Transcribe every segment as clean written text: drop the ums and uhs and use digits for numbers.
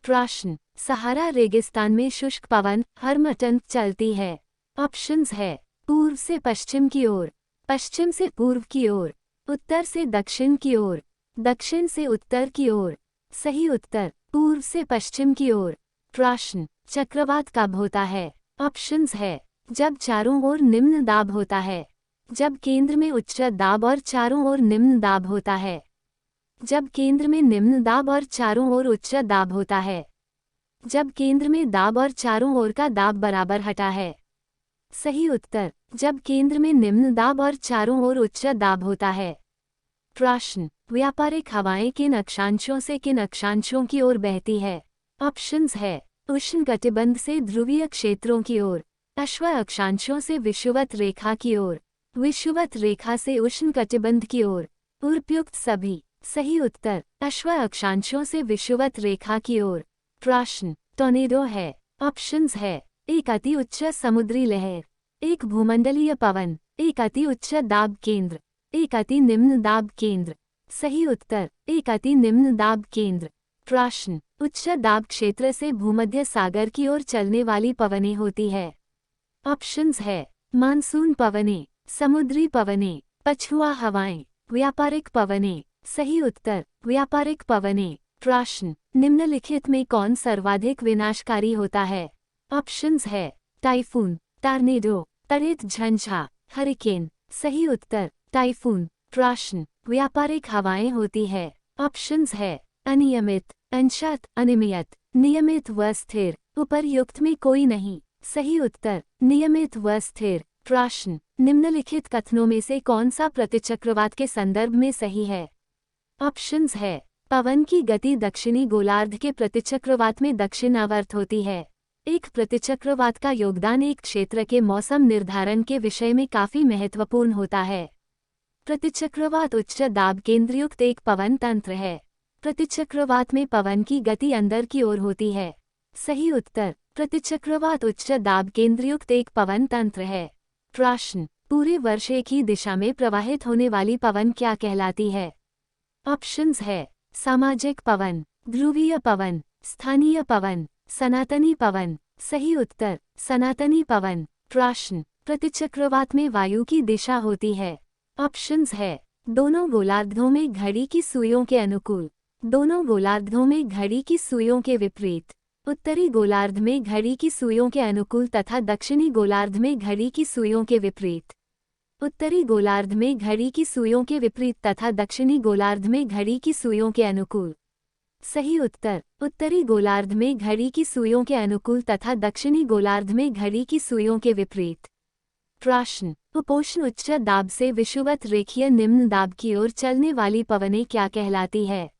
प्रश्न, सहारा रेगिस्तान में शुष्क पवन हर मटन चलती है। ऑप्शंस है पूर्व से पश्चिम की ओर, पश्चिम से पूर्व की ओर, उत्तर से दक्षिण की ओर, दक्षिण से उत्तर की ओर। सही उत्तर पूर्व से पश्चिम की ओर। प्रश्न, चक्रवात कब होता है। ऑप्शंस है जब चारों ओर निम्न दाब होता है, जब केंद्र में उच्च दाब और चारों ओर निम्न दाब होता है, जब केंद्र में निम्न दाब और चारों ओर उच्च दाब होता है, जब केंद्र में दाब और चारों ओर का दाब बराबर हटा है। सही उत्तर जब केंद्र में निम्न दाब और चारों ओर उच्च दाब होता है। प्रश्न, व्यापारिक हवाएं किन अक्षांशों से किन अक्षांशों की ओर बहती है। ऑप्शंस है उष्णकटिबंध से ध्रुवीय क्षेत्रों की ओर, अश्व अक्षांशों से विषुवत रेखा की ओर, विषुवत रेखा से उष्णकटिबंध की ओर, उपयुक्त सभी। सही उत्तर अश्व अक्षांशों से विषुवत रेखा की ओर। प्रश्न, टॉर्नेडो है। ऑप्शंस है एक अति उच्च समुद्री लहर, एक भूमंडलीय पवन, एक अति उच्च दाब केंद्र, एक अति निम्न दाब केंद्र। सही उत्तर एक अति निम्न दाब केंद्र। प्रश्न, उच्च दाब क्षेत्र से भूमध्य सागर की ओर चलने वाली पवनें होती है। ऑप्शंस है मानसून पवनें, समुद्री पवनें, पछुआ हवाएं, व्यापारिक पवनें। सही उत्तर व्यापारिक पवनें। प्रश्न, निम्नलिखित में कौन सर्वाधिक विनाशकारी होता है। ऑप्शंस है टाइफून, टॉर्नेडो, तड़ित झंझा, हरिकेन। सही उत्तर टाइफून। प्रश्न, व्यापारिक हवाएं होती है। ऑप्शंस है अनियमित, अंशत, अनियमित, नियमित व स्थिर। उपर्युक्त में कोई नहीं। सही उत्तर नियमित व स्थिर। प्रश्न, निम्नलिखित कथनों में से कौन सा प्रतिचक्रवात के संदर्भ में सही है। ऑप्शंस है पवन की गति दक्षिणी गोलार्ध के प्रतिचक्रवात में दक्षिणावर्त होती है। एक प्रतिचक्रवात का योगदान एक क्षेत्र के मौसम निर्धारण के विषय में काफी महत्वपूर्ण होता है। प्रतिचक्रवात उच्च दाब केंद्रयुक्त एक पवन तंत्र है। प्रतिचक्रवात में पवन की गति अंदर की ओर होती है। सही उत्तर प्रतिचक्रवात उच्च दाब केंद्रयुक्त एक पवन तंत्र है। प्रश्न, पूरे वर्ष एक ही दिशा में प्रवाहित होने वाली पवन क्या कहलाती है। ऑप्शंस है सामाजिक पवन, ध्रुवीय पवन, स्थानीय पवन, सनातनी पवन। सही उत्तर सनातनी पवन। प्रश्न, प्रतिचक्रवात में वायु की दिशा होती है। ऑप्शंस है दोनों गोलार्धों में घड़ी की सुइयों के अनुकूल, दोनों गोलार्धों में घड़ी की सुइयों के विपरीत, उत्तरी गोलार्ध में घड़ी की सुइयों के अनुकूल तथा दक्षिणी गोलार्ध में घड़ी की सुइयों के विपरीत, उत्तरी गोलार्ध में घड़ी की सुइयों के विपरीत तथा दक्षिणी गोलार्ध में घड़ी की सुइयों के अनुकूल। सही उत्तर उत्तरी गोलार्ध में घड़ी की सुइयों के अनुकूल तथा दक्षिणी गोलार्ध में घड़ी की सुइयों के विपरीत। प्रश्न, उपोष्ण उच्च दाब से विषुवत रेखीय निम्न दाब की ओर चलने वाली पवनें क्या कहलाती है।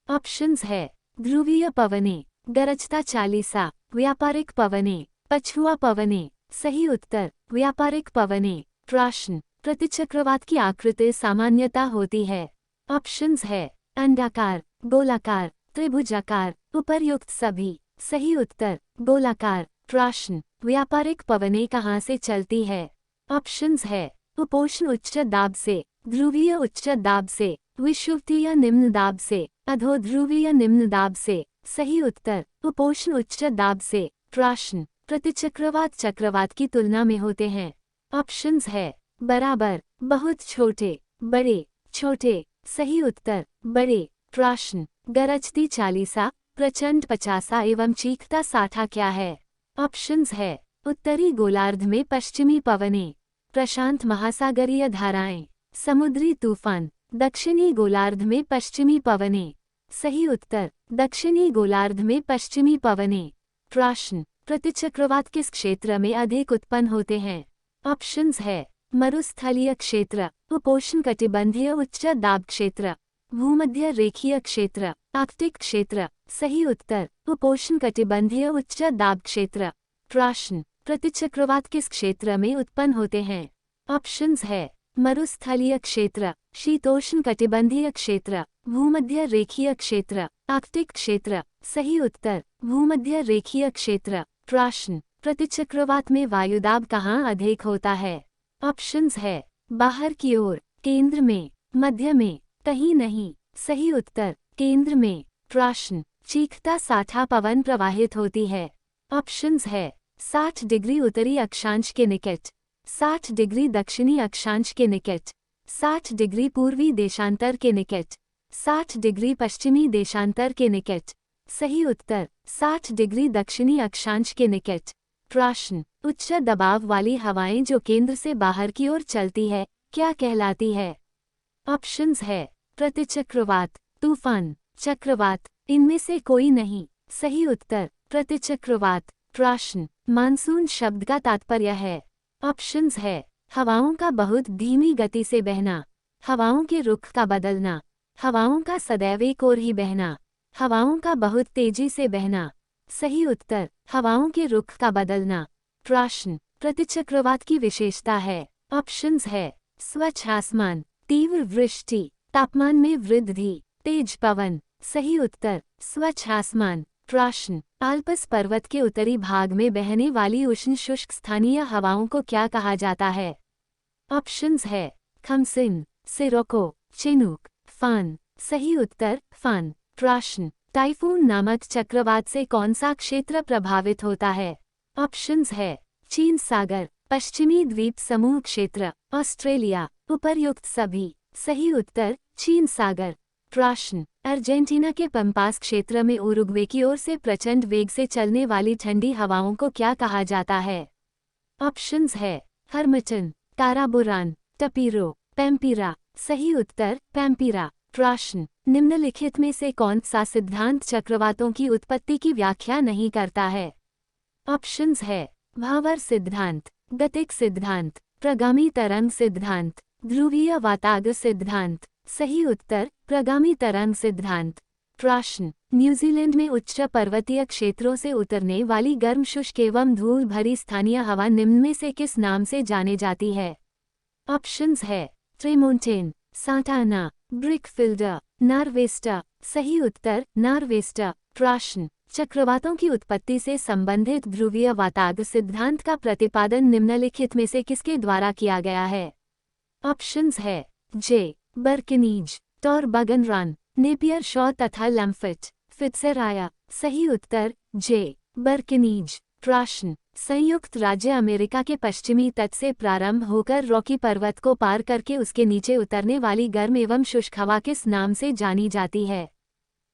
ऑप्शंस है ध्रुवीय पवनें, गरजता चालीसा, व्यापारिक पवनें, पछुआ पवनें। सही उत्तर व्यापारिक पवनें। प्रश्न, प्रतिचक्रवात की आकृति सामान्यता होती है। ऑप्शंस है अंडाकार, गोलाकार, त्रिभुजाकार, उपर्युक्त सभी। सही उत्तर गोलाकार। प्रश्न, व्यापारिक पवनें कहाँ से चलती है। ऑप्शंस है उपोष्ण उच्च दाब से, ध्रुवीय उच्च दाब से, विषुवतीय निम्न दाब से, अधोध्रुवीय निम्न दाब से। सही उत्तर उपोष्ण उच्च दाब से। प्रश्न, प्रतिचक्रवात चक्रवात की तुलना में होते हैं। ऑप्शंस है बराबर, बहुत छोटे, बड़े, छोटे। सही उत्तर बड़े। प्रश्न, गरजती चालीसा, प्रचंड पचासा एवं चीखता साठा क्या है। ऑप्शंस है उत्तरी गोलार्ध में पश्चिमी पवनें, प्रशांत महासागरीय धाराएं, समुद्री तूफान, दक्षिणी गोलार्ध में पश्चिमी पवनें। सही उत्तर दक्षिणी गोलार्ध में पश्चिमी पवनें। प्रश्न, प्रतिचक्रवात किस क्षेत्र में अधिक उत्पन्न होते हैं। ऑप्शंस है मरुस्थलीय क्षेत्र, उपोष्णकटिबंधीय उच्च दाब क्षेत्र, भूमध्य रेखीय क्षेत्र, आर्कटिक क्षेत्र। सही उत्तर उपोष्णकटिबंधीय उच्च दाब क्षेत्र। प्रश्न, प्रतिचक्रवात किस क्षेत्र में उत्पन्न होते हैं। ऑप्शंस है मरुस्थलीय क्षेत्र, शीतोष्णकटिबंधीय क्षेत्र, भूमध्य रेखीय क्षेत्र, आर्कटिक क्षेत्र। सही उत्तर भूमध्य रेखीय क्षेत्र। प्रश्न, प्रतिचक्रवात में वायुदाब कहाँ अधिक होता है। ऑप्शंस है बाहर की ओर, केंद्र में, मध्य में, कहीं नहीं। सही उत्तर केंद्र में। प्रश्न, चीखता साठा पवन प्रवाहित होती है। ऑप्शंस है 60 डिग्री उत्तरी अक्षांश के निकट, 60 डिग्री दक्षिणी अक्षांश के निकट, 60 डिग्री पूर्वी देशांतर के निकट, 60 डिग्री पश्चिमी देशांतर के निकट। सही उत्तर 60 डिग्री दक्षिणी अक्षांश के निकट। प्रश्न, उच्च दबाव वाली हवाएं जो केंद्र से बाहर की ओर चलती है क्या कहलाती है? ऑप्शंस है प्रतिचक्रवात, तूफान, चक्रवात, इनमें से कोई नहीं। सही उत्तर प्रतिचक्रवात। प्रश्न, मानसून शब्द का तात्पर्य है। ऑप्शंस है हवाओं का बहुत धीमी गति से बहना, हवाओं के रुख का बदलना, हवाओं का सदैव एक ओर ही बहना, हवाओं का बहुत तेजी से बहना। सही उत्तर हवाओं के रुख का बदलना। प्रश्न, प्रतिचक्रवात की विशेषता है। ऑप्शंस है स्वच्छ आसमान, तीव्र वृष्टि, तापमान में वृद्धि, तेज पवन। सही उत्तर स्वच्छ आसमान। प्रश्न, आल्प्स पर्वत के उत्तरी भाग में बहने वाली उष्ण शुष्क स्थानीय हवाओं को क्या कहा जाता है? ऑप्शंस है खमसिन, सिरोको, चिनूक, फान। सही उत्तर फान। प्रश्न, टाइफून नामक चक्रवात से कौन सा क्षेत्र प्रभावित होता है? ऑप्शंस है चीन सागर, पश्चिमी द्वीप समूह क्षेत्र, ऑस्ट्रेलिया, उपर्युक्त सभी। सही उत्तर चीन सागर। प्रश्न, अर्जेंटीना के पंपास क्षेत्र में उरुग्वे की ओर से प्रचंड वेग से चलने वाली ठंडी हवाओं को क्या कहा जाता है? ऑप्शंस है हर्मिटन, ताराबुरान, टपीरो, पैम्पीरा। सही उत्तर पैम्पीरा। प्रश्न, निम्नलिखित में से कौन सा सिद्धांत चक्रवातों की उत्पत्ति की व्याख्या नहीं करता है? ऑप्शंस है भावर सिद्धांत, गतिक सिद्धांत, प्रगामी तरंग सिद्धांत, ध्रुवीय वाताग्र सिद्धांत। सही उत्तर प्रगामी तरंग सिद्धांत। प्रश्न, न्यूजीलैंड में उच्च पर्वतीय क्षेत्रों से उतरने वाली गर्म शुष्क एवं धूल भरी स्थानीय हवा निम्न में से किस नाम से जानी जाती है? ऑप्शंस है ट्रेमोंटेन, सांटाना, ब्रिकफिल्डर, नॉरवेस्टर। सही उत्तर नॉरवेस्टर। प्रश्न, चक्रवातों की उत्पत्ति से संबंधित ध्रुवीय वाताग्र सिद्धांत का प्रतिपादन निम्नलिखित में से किसके द्वारा किया गया है? ऑप्शंस है जे बर्किनीज, टॉर बगनरान, नेपियर शॉ तथा लैम्फिट, फिट्सेराया। सही उत्तर जे बर्किनीज। प्रश्न, संयुक्त राज्य अमेरिका के पश्चिमी तट से प्रारंभ होकर रॉकी पर्वत को पार करके उसके नीचे उतरने वाली गर्म एवं शुष्क हवा किस नाम से जानी जाती है?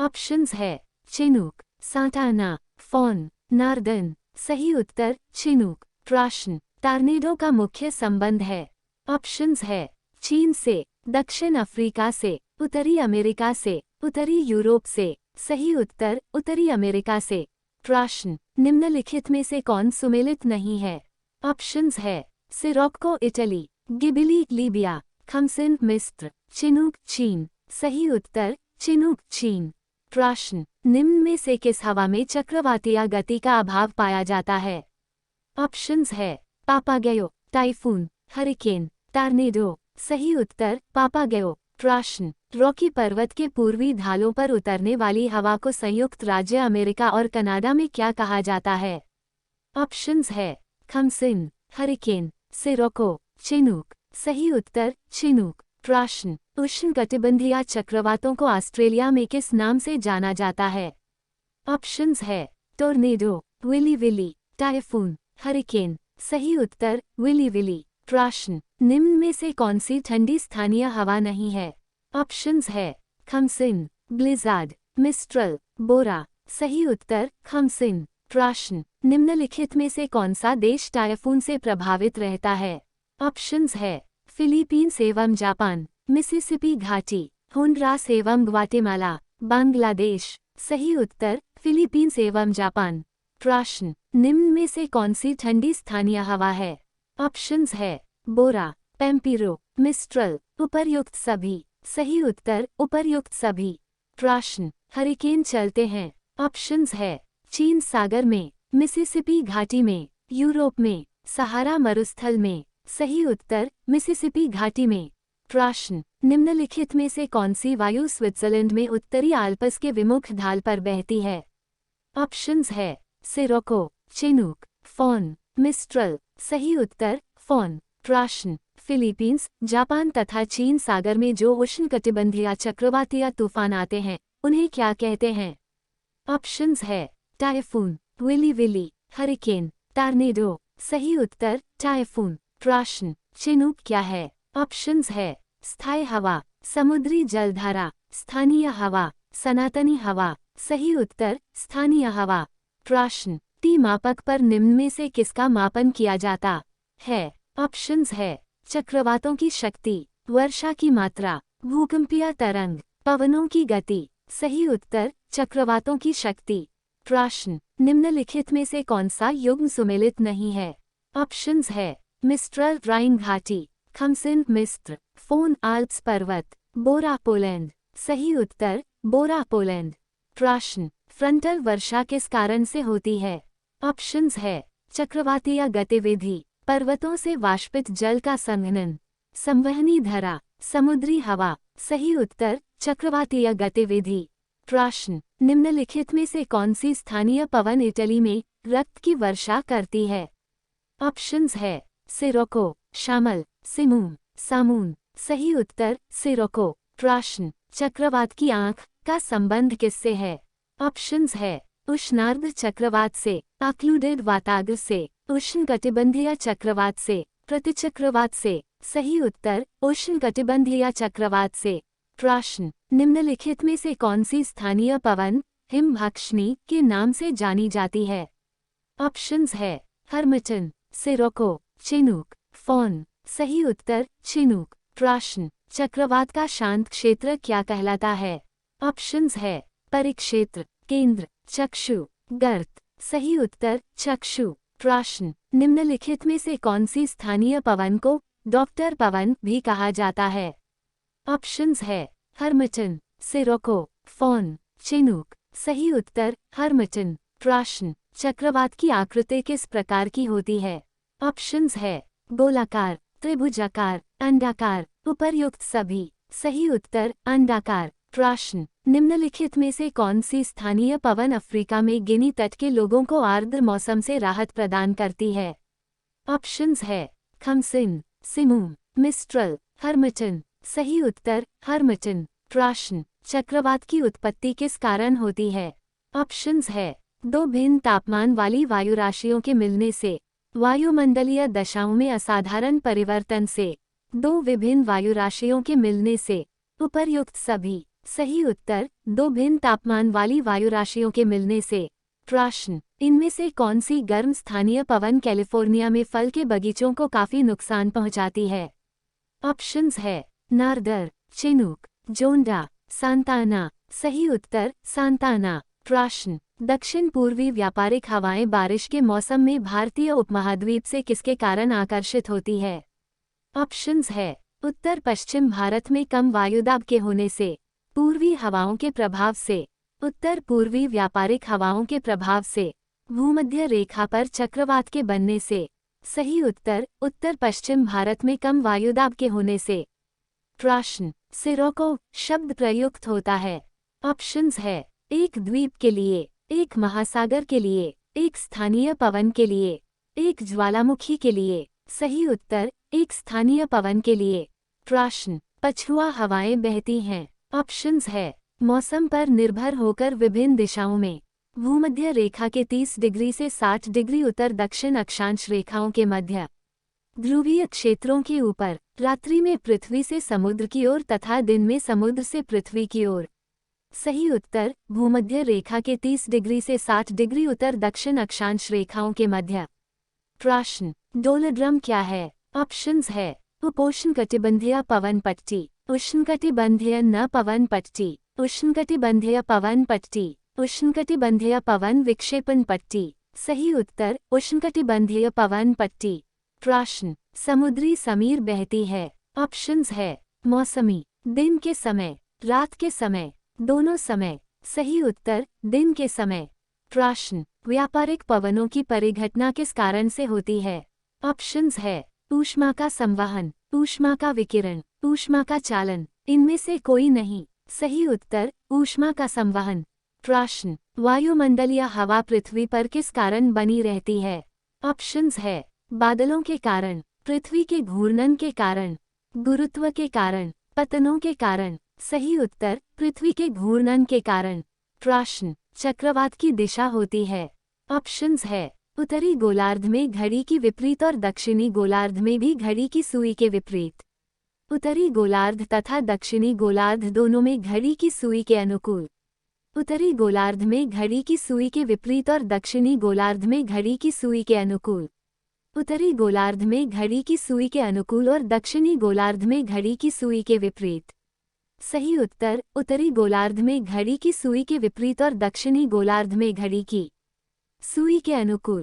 ऑप्शंस है चिनूक, सांटाना, फॉन, नार्दन। सही उत्तर चिनूक। प्रश्न, टॉर्नेडो का मुख्य संबंध है। ऑप्शंस है चीन से, दक्षिण अफ्रीका से, उत्तरी अमेरिका से, उत्तरी यूरोप से। सही उत्तर उत्तरी अमेरिका से। प्रश्न, निम्नलिखित में से कौन सुमेलित नहीं है? ऑप्शंस है सिरोक्को इटली, गिबिली लीबिया, खमसिन मिस्र, चिनूक चीन। सही उत्तर चिनूक चीन। प्रश्न, निम्न में से किस हवा में चक्रवातीय गति का अभाव पाया जाता है? ऑप्शंस है पापागेयो, टाइफून, हरिकेन, टॉर्नेडो। सही उत्तर पापागेयो। प्रश्न, रॉकी पर्वत के पूर्वी ढालों पर उतरने वाली हवा को संयुक्त राज्य अमेरिका और कनाडा में क्या कहा जाता है? ऑप्शंस है खमसिन, हरिकेन, सिरोको, चिनूक। सही उत्तर चिनूक। प्रश्न, उष्णकटिबंधीय चक्रवातों को ऑस्ट्रेलिया में किस नाम से जाना जाता है? ऑप्शंस है tornado, willy willy, typhoon, hurricane. सही उत्तर विली विली। प्रश्न, निम्न में से कौन सी ठंडी स्थानीय हवा नहीं है? ऑप्शंस है खमसिन, ब्लिजार्ड, मिस्ट्रल, बोरा। सही उत्तर खमसिन। प्रश्न, निम्नलिखित में से कौन सा देश टाइफून से प्रभावित रहता है? ऑप्शंस है फिलीपींस एवं जापान, मिसिसिपी घाटी, होंडुरास एवं ग्वाटेमाला, बांग्लादेश। सही उत्तर फिलीपींस एवं जापान। प्रश्न, निम्न में से कौन सी ठंडी स्थानीय हवा है? ऑप्शंस है बोरा, पैम्पीरो, मिस्ट्रल, उपर्युक्त सभी। सही उत्तर उपर्युक्त सभी। प्रश्न, हरिकेन चलते हैं। ऑप्शंस है चीन सागर में, मिसिसिपी घाटी में, यूरोप में, सहारा मरुस्थल में। सही उत्तर मिसिसिपी घाटी में। प्रश्न, निम्नलिखित में से कौन सी वायु स्विट्जरलैंड में उत्तरी आल्प्स के विमुख ढाल पर बहती है? ऑप्शंस है सिरोको, चिनूक, फॉन, मिस्ट्रल। सही उत्तर फॉन। प्रश्न, फिलीपींस, जापान तथा चीन सागर में जो उष्णकटिबंधीय चक्रवातीय तूफान आते हैं उन्हें क्या कहते हैं? ऑप्शंस है typhoon, willy willy, hurricane, tornado. सही उत्तर टाइफून। प्रश्न चिनूक क्या है? ऑप्शंस है स्थायी हवा, समुद्री जलधारा, स्थानीय हवा, सनातनी हवा। सही उत्तर स्थानीय हवा। प्रश्न टी मापक पर निम्न में से किसका मापन किया जाता है? ऑप्शंस है चक्रवातों की शक्ति, वर्षा की मात्रा, भूकंपीय तरंग, पवनों की गति। सही उत्तर चक्रवातों की शक्ति। प्रश्न निम्नलिखित में से कौन सा युग्म सुमेलित नहीं है? ऑप्शंस है मिस्ट्रल राइन घाटी, खमसिन मिस्र, फोन आल्प्स पर्वत, बोरा पोलैंड। सही उत्तर बोरा पोलैंड। प्रश्न फ्रंटल वर्षा किस कारण से होती है? ऑप्शंस है चक्रवातीय गतिविधि, पर्वतों से वाष्पित जल का संघनन, संवहनी धरा, समुद्री हवा। सही उत्तर चक्रवातीय गतिविधि। प्रश्न निम्नलिखित में से कौन सी स्थानीय पवन इटली में रक्त की वर्षा करती है? ऑप्शंस है सिरोको, शामल, सिमूम, सामून। सही उत्तर सिरोको। प्रश्न चक्रवात की आंख का संबंध किससे है? ऑप्शंस है उष्णार्ध चक्रवात से, ऑक्लूडेड वाताग्र से, उष्णकटिबंधीय चक्रवात से, प्रतिचक्रवात से। सही उत्तर उष्णकटिबंधीय चक्रवात से। प्रश्न निम्नलिखित में से कौन सी स्थानीय पवन हिमभक्षणी के नाम से जानी जाती है? ऑप्शंस है हर्मिटन, सिरोको, चिनूक, फोन। सही उत्तर चिनूक। प्रश्न चक्रवात का शांत क्षेत्र क्या कहलाता है? ऑप्शंस है परिक्षेत्र, केंद्र, चक्षु, गर्त। सही उत्तर चक्षु। प्रश्न निम्नलिखित में से कौन सी स्थानीय पवन को डॉक्टर पवन भी कहा जाता है? ऑप्शंस है हर्मिटन, सिरोको, फोन, चिनूक। सही उत्तर हर्मिटन। प्रश्न चक्रवात की आकृति किस प्रकार की होती है? ऑप्शंस है गोलाकार, त्रिभुजाकार, अंडाकार, उपर्युक्त सभी। सही उत्तर अंडाकार। प्रश्न निम्नलिखित में से कौन सी स्थानीय पवन अफ्रीका में गिनी तट के लोगों को आर्द्र मौसम से राहत प्रदान करती है? ऑप्शंस है खमसिन, सिमूम, मिस्ट्रल, हर्मिटन। सही उत्तर हर्मिटन। प्रश्न चक्रवात की उत्पत्ति किस कारण होती है? ऑप्शंस है दो भिन्न तापमान वाली वायुराशियों के मिलने से, वायुमंडलीय दशाओं में असाधारण परिवर्तन से, दो विभिन्न वायुराशियों के मिलने से, उपर्युक्त सभी। सही उत्तर दो भिन्न तापमान वाली वायुराशियों के मिलने से। प्रश्न इनमें से कौन सी गर्म स्थानीय पवन कैलिफोर्निया में फल के बगीचों को काफी नुकसान पहुंचाती है? ऑप्शंस है नार्दर, चिनूक, जोंडा, सांताना। सही उत्तर सांताना। प्रश्न दक्षिण पूर्वी व्यापारिक हवाएं बारिश के मौसम में भारतीय उपमहाद्वीप से किसके कारण आकर्षित होती है? ऑप्शंस है उत्तर पश्चिम भारत में कम वायुदाब के होने से, पूर्वी हवाओं के प्रभाव से, उत्तर पूर्वी व्यापारिक हवाओं के प्रभाव से, भूमध्य रेखा पर चक्रवात के बनने से। सही उत्तर उत्तर पश्चिम भारत में कम वायुदाब के होने से। प्रश्न सिरोको शब्द प्रयुक्त होता है? ऑप्शंस है एक द्वीप के लिए, एक महासागर के लिए, एक स्थानीय पवन के लिए, एक ज्वालामुखी के लिए। सही उत्तर एक स्थानीय पवन के लिए। प्रश्न पछुआ हवाएं बहती हैं? ऑप्शंस है मौसम पर निर्भर होकर विभिन्न दिशाओं में, भूमध्य रेखा के 30 डिग्री से 60 डिग्री उत्तर दक्षिण अक्षांश रेखाओं के मध्य, ध्रुवीय क्षेत्रों के ऊपर, रात्रि में पृथ्वी से समुद्र की ओर तथा दिन में समुद्र से पृथ्वी की ओर। सही उत्तर भूमध्य रेखा के 30 डिग्री से 60 डिग्री उत्तर दक्षिण अक्षांश रेखाओं के मध्य। प्रश्न डोलोड्रम क्या है? ऑप्शंस है उपोष्णकटिबंधीय पवन पट्टी, उष्णकटिबंधीय न पवन पट्टी, उष्णकटिबंधीय पवन पट्टी, उष्णकटिबंधीय पवन विक्षेपण पट्टी। सही उत्तर उष्णकटिबंधीय पवन पट्टी। प्रश्न समुद्री समीर बहती है? ऑप्शंस है मौसमी, दिन के समय, रात के समय, दोनों समय। सही उत्तर दिन के समय। प्रश्न व्यापारिक पवनों की परिघटना किस कारण से होती है? ऑप्शंस है ऊष्मा का संवहन, ऊष्मा का विकिरण, ऊष्मा का चालन। इनमें से कोई नहीं। सही उत्तर ऊष्मा का संवहन। प्रश्न वायुमंडलीय हवा पृथ्वी पर किस कारण बनी रहती है? ऑप्शंस है बादलों के कारण, पृथ्वी के घूर्णन के कारण, गुरुत्व के कारण, पतनों के कारण। सही उत्तर पृथ्वी के घूर्णन के कारण। प्रश्न चक्रवात की दिशा होती है। ऑप्शंस है उत्तरी गोलार्ध में घड़ी की विपरीत और दक्षिणी गोलार्ध में भी घड़ी की सुई के विपरीत। उत्तरी गोलार्ध तथा दक्षिणी गोलार्ध दोनों में घड़ी की सुई के अनुकूल। उत्तरी गोलार्ध में घड़ी की सुई के विपरीत और दक्षिणी गोलार्ध में घड़ी की सुई के अनुकूल। उत्तरी गोलार्ध में घड़ी की सुई के अनुकूल और दक्षिणी गोलार्ध में घड़ी की सुई के विपरीत। सही उत्तर उत्तरी गोलार्ध में घड़ी की सुई के विपरीत और दक्षिणी गोलार्ध में घड़ी की सुई के अनुकूल।